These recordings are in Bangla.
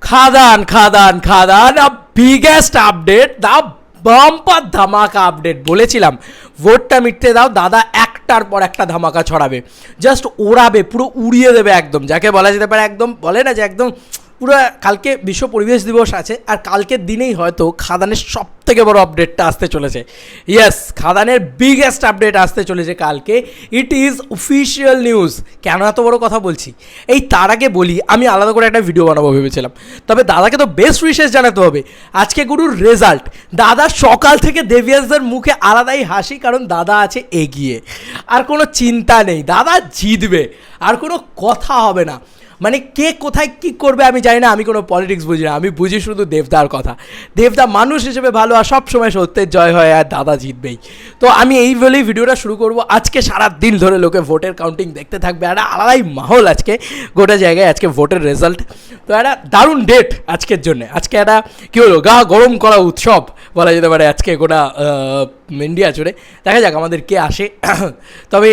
খাদান খাদান খাদান বিগেস্ট আপডেট, দা বাম্পার ধামাকা আপডেট। বলেছিলাম ভোটটা মিটতে দাও, দাদা একটার পর একটা ধামাকা ছড়াবে, জাস্ট ওড়াবে, পুরো উড়িয়ে দেবে একদম, যাকে বলা যেতে পারে একদম, বলে না যে একদম পুরো। কালকে বিশ্ব পরিবেশ দিবস আছে, আর কালকের দিনেই হয়তো খাদানের সব থেকে বড় আপডেটটা আসতে চলেছে। ইয়েস, খাদানের বিগেস্ট আপডেট আসতে চলেছে কালকে। It is official news. কেন এত বড় কথা বলছি, এই তার আগে বলি, আমি আলাদা করে একটা ভিডিও বানাবো ভেবেছিলাম, তবে দাদাকে তো বেস্ট উইশেস জানাতে হবে। আজকে গুরুর রেজাল্ট, দাদা সকাল থেকে দেবিয়াসদের মুখে আলাদাই হাসি, কারণ দাদা আছে এগিয়ে, আর কোনো চিন্তা নেই, দাদা জিতবে, আর কোনো কথা হবে না। মানে কে কোথায় কী করবে আমি জানি না, আমি কোনো পলিটিক্স বুঝি না, আমি বুঝি শুধু দেবদার কথা। দেবদা মানুষ হিসেবে ভালো, আর সব সময় সত্যের জয় হয়, আর দাদা জিতবেই। তো আমি এই বলেই ভিডিওটা শুরু করব। আজকে সারা দিন ধরে লোকে ভোটের কাউন্টিং দেখতে থাকবে, একটা আলাদাই মাহল আজকে গোটা জায়গায়, আজকে ভোটের রেজাল্ট। তো একটা দারুণ ডেট আজকের জন্য। আজকে একটা কী হলো, গা গরম করা উৎসব বলা যেতে পারে আজকে গোটা ইন্ডিয়া জুড়ে। দেখা যাক আমাদের কে আসে। তবে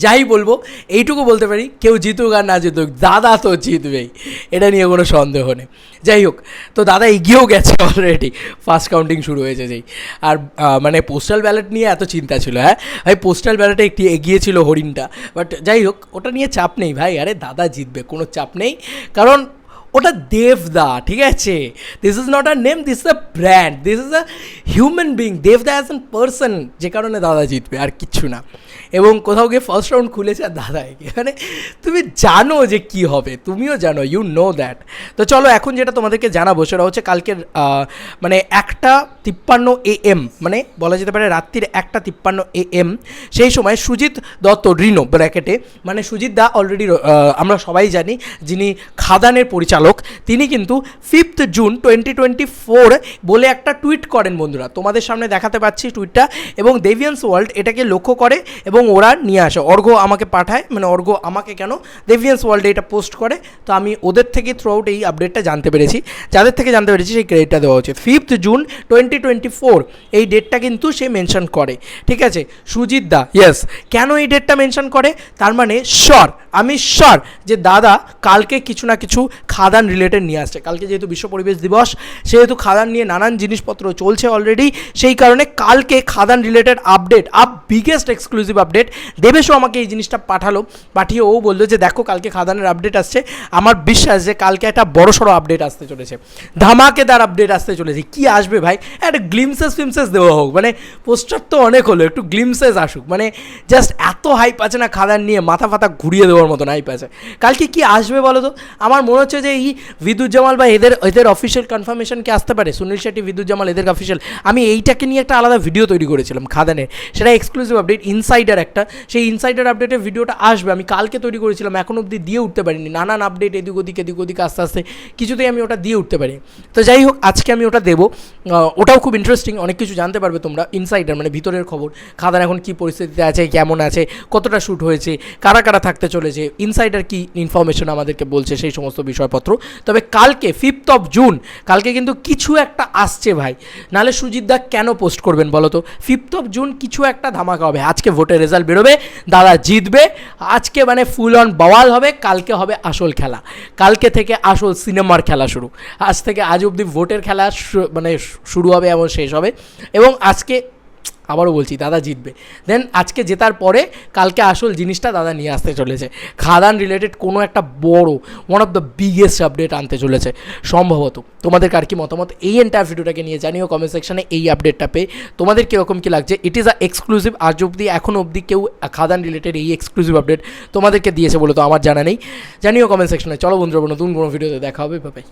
যাই বলবো, এইটুকু বলতে পারি, কেউ জিতুক আর না জিতুক, দাদা তো জিতবেই, এটা নিয়ে কোনো সন্দেহ নেই। যাই হোক, তো দাদা এগিয়েও গেছে অলরেডি, ফার্স্ট কাউন্টিং শুরু হয়েছে যেই। আর মানে পোস্টাল ব্যালট নিয়ে এত চিন্তা ছিল, হ্যাঁ ভাই, পোস্টাল ব্যালটে একটি এগিয়েছিল হরিণটা, বাট যাই হোক, ওটা নিয়ে চাপ নেই ভাই, আরে দাদা জিতবে, কোনো চাপ নেই, কারণ ওটা দেবদা, ঠিক আছে? This is not a name, this is a brand, this is a human being, দেবদা অ্যাজ এন পার্সন, যে কারণে দাদা জিতবে, আর কিচ্ছু না। এবং কোথাও গিয়ে ফার্স্ট রাউন্ড খুলেছে আর দাদা এগিয়ে, মানে তুমি জানো যে কী হবে, তুমিও জানো, ইউ নো দ্যাট। তো চলো এখন যেটা তোমাদেরকে জানাবো সেটা হচ্ছে কালকের মানে 1:53 AM, মানে বলা যেতে পারে রাত্রির 1:53 AM, সেই সময় সুজিত দত্ত, রিনো ব্র্যাকেটে, মানে সুজিত দা অলরেডি আমরা সবাই জানি যিনি খাদানের পরিচালক, তিনি কিন্তু 5 জুন 2024 বলে একটা টুইট করেন। বন্ধুরা তোমাদের সামনে দেখাতে পাচ্ছি টুইটটা, এবং দেভিয়ান্স ওয়ার্ল্ড এটাকে লক্ষ্য করে এবং ওরা নিয়ে আসে, অর্ঘ্য আমাকে পাঠায়, মানে অর্ঘ্য আমাকে কেন, দেভিয়ান্স ওয়ার্ল্ডে এটা পোস্ট করে। তো আমি ওদের থেকে থ্রু আউট এই আপডেটটা জানতে পেরেছি, যাদের থেকে জানতে পেরেছি সেই ক্রেডিটটা দেওয়া উচিত। 5 জুন 2024 এই ডেটটা কিন্তু সে মেনশন করে, ঠিক আছে সুজিত দা। ইয়েস, কেন এই ডেটটা মেনশন করে, তার মানে শিওর, আমি শিওর যে দাদা কালকে কিছু না কিছু খাদান রিলেটেড নিয়ে আসছে। কালকে যেহেতু বিশ্ব পরিবেশ দিবস, সেহেতু খাদান নিয়ে নানান জিনিসপত্র চলছে অলরেডি, সেই কারণে কালকে খাদান related update, biggest exclusive update. দেবেশও আমাকে এই জিনিসটা পাঠিয়ে ও বললো যে দেখো কালকে খাদানের আপডেট আসছে। আমার বিশ্বাস যে কালকে একটা বড়সড় আপডেট আসতে চলেছে, ধামাকেদার আপডেট আসতে চলেছে। কি আসবে ভাই, একটা গ্লিমসেস ফিমসেস দেওয়া হোক, মানে পোস্টার তো অনেক হলো, একটু গ্লিমসেস আসুক, মানে জাস্ট এত হাইপ আছে না খাদান নিয়ে, মাথা ফাতা ঘুরিয়ে দেওয়ার মতন হাইপ আছে। কালকে কি আসবে বলো তো? আমার মনে হচ্ছে যে এই বিদ্যুৎ বা এদের অফিসিয়াল কনফার্মেশন কি আসতে পারে, সুনীল শেট্টি, বিদ্যুৎ এদের অফিসিয়াল। আমি এইটাকে নিয়ে একটা আলাদা ভিডিও তৈরি করেছিলাম খাদানের, সেটা এক্সক্লুসিভ আপডেট, ইনসাইডার একটা, সেই ইনসাইডার আপডেটের ভিডিওটা আসবে। আমি কালকে তৈরি করেছিলাম, এখন অবধি দিয়ে উঠতে পারিনি, নানান আপডেট এদিক ওদিক আস্তে আস্তে কিছুতেই আমি ওটা দিয়ে উঠতে পারি। তো যাই হোক, আজকে আমি ওটা দেবো, ওটাও খুব ইন্টারেস্টিং, অনেক কিছু জানতে পারবে তোমরা। ইনসাইডার মানে ভিতরের খবর, খাদান এখন কী পরিস্থিতিতে আছে, কেমন আছে, কতটা শ্যুট হয়েছে, কারা কারা থাকতে চলেছে, ইনসাইডার কি ইনফরমেশন আমাদেরকে বলছে, সেই সমস্ত বিষয়পত্র। তবে কালকে 5 জুন কালকে কিন্তু কিছু একটা আসছে ভাই, নাহলে সুজিত দা কেন পোস্ট করবেন বলো তো? 5 জুন কিছু একটা ধামাকা হবে। আজকে ভোটের রেজাল্ট বেরোবে, দাদা জিতবে, আজকে মানে ফুল অন বাওয়াল হবে, কালকে হবে আসল খেলা, কালকে থেকে আসল সিনেমার খেলা শুরু। আজ থেকে আজ অবধি ভোটের খেলা মানে শুরু হবে এবং শেষ হবে, এবং আজকে আবারও বলছি দাদা জিতবে। দেন আজকে জেতার পরে কালকে আসল জিনিসটা দাদা নিয়ে আসতে চলেছে, খাদান রিলেটেড কোনো একটা বড়, one of the biggest update আনতে চলেছে সম্ভবত। তোমাদের কার কি মতামত এই এন্টায়ার ভিডিওটাকে নিয়ে জানিও কমেন্ট সেকশনে। এই আপডেটটা পেয়ে তোমাদের কীরকম কী লাগছে? ইট ইজ আ এক্সক্লুসিভ, আজ অবধি এখনও অবধি কেউ খাদান রিলেটেড এই এক্সক্লুসিভ আপডেট তোমাদেরকে দিয়েছে বলে তো আমার জানা নেই, জানিও কমেন্ট সেকশনে। চলো বন্ধুরা, নতুন কোনো ভিডিওতে দেখা হবে, বাই।